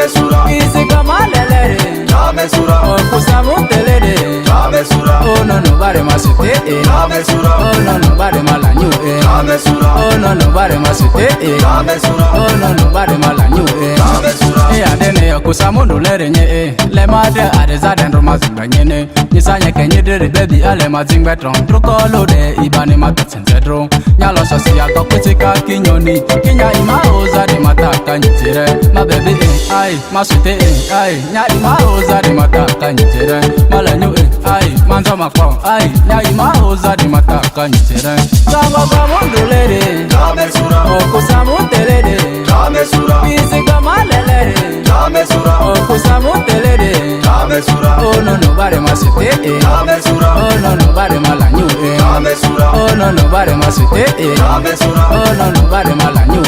Dame sura. Isi kama lelere. Dame sura. Okusamu telede. Dame sura. Oh no nobody must it. Dame sura. Oh no nobody malanyu. Dame sura. Oh no nobody must it. Dame sura. Oh no nobody malanyu. Dame sura. Adene okusamu ndolere nye. Le made adeza dendro mazunga nyene. Nisanye kenye dere baby ale mazingbe tron. Trukolo de ibani matatsensedro. Nyalo sosi ya kokutika kinyoni. Kinya ima oza de mataka nyitire. Ma baby ay masute ay nya ima oza de mataka nyitire. Malanyu ay manzo makwa ay nya ima oza de mataka nyitire. Samba kama ndolere. Dame sura. Okusamu telede. Dame sura. Isi kama lelere. Dame sura. Okusamu telede. Dame sura. Oh no nobody must it. Dame sura. Oh no nobody malanyu. Dame sura. Oh no nobody must it. Dame sura. Oh no nobody malanyu.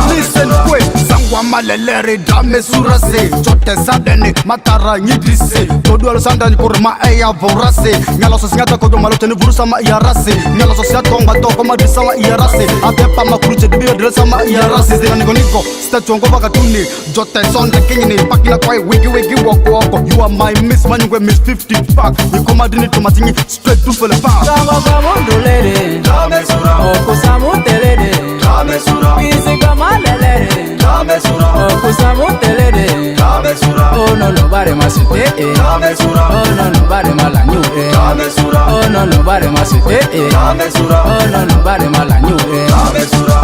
Listen quick, sangwa malelere dame surase. Chote sadene matara nyidise. Todualo sanda nkurma eya vorase. Nyalo sosiata kodo malote ni vurusa ma iarase. Nyalo sosiata konga toko madrisa ma iarase. Atepa makuruche dibiyo dresa ma iarase. Zina niko statu ngo bakatuni. Jote sonde kingini pakina kwai wiki woko. You are my miss manyungwe miss 50 pack. Nikoma dini tumatingi straight to the pack. Samba kama ndolere. Dame sura. Okusamu telede. Dame sura. Isi kama lelere. Dame sura. Okusamu telede. Dame sura. Oh no nobody must it. Dame sura. Oh no nobody malanyu. Dame sura. Oh no nobody must it. Dame sura. Oh no nobody malanyu. Dame sura.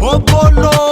Opolo.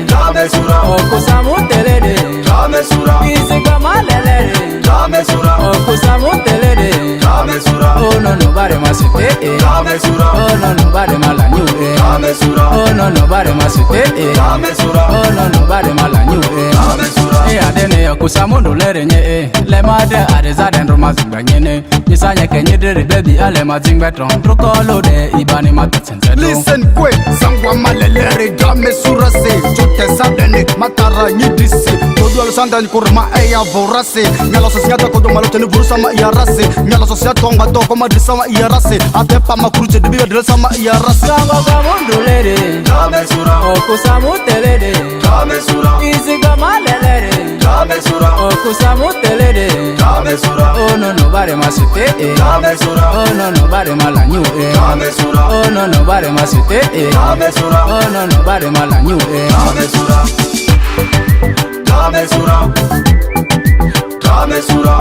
Dame sura. Okusamu telede. Dame sura. Isi kama lelere. Dame sura. Okusamu telede. Dame sura. Oh no nobody must it. Dame sura. Oh no nobody malanyu. Dame sura. Oh no nobody must it. Dame sura. Oh no nobody malanyu. Dame sura. Adene okusamu ndolere nye. Le made adeza dendro mazunga nyene. Nisanye kenye dere baby ale mazingbe tron. Trukolo de ibani matatsensedro. Listen quick, sangwa malelere dame surase. Chote sadene matara nyidise. Todualo sanda nkurma eya vorase. Nyalo sosiata kodo malote ni vurusa ma iarase. Nyalo sosiata konga toko madrisa ma iarase. Atepa makuruche dibiyo dresa ma iarase. Samba kama ndolere. Dame sura. Okusamu telede. Dame sura. Isi kama lelere. Dame sura. Okusamu telede. Dame sura. Oh no nobody must it. Dame sura. Oh no nobody malanyu. Dame sura. Oh no nobody must it. Dame sura. Oh no nobody malanyu. Dame sura. Dame sura. Dame sura.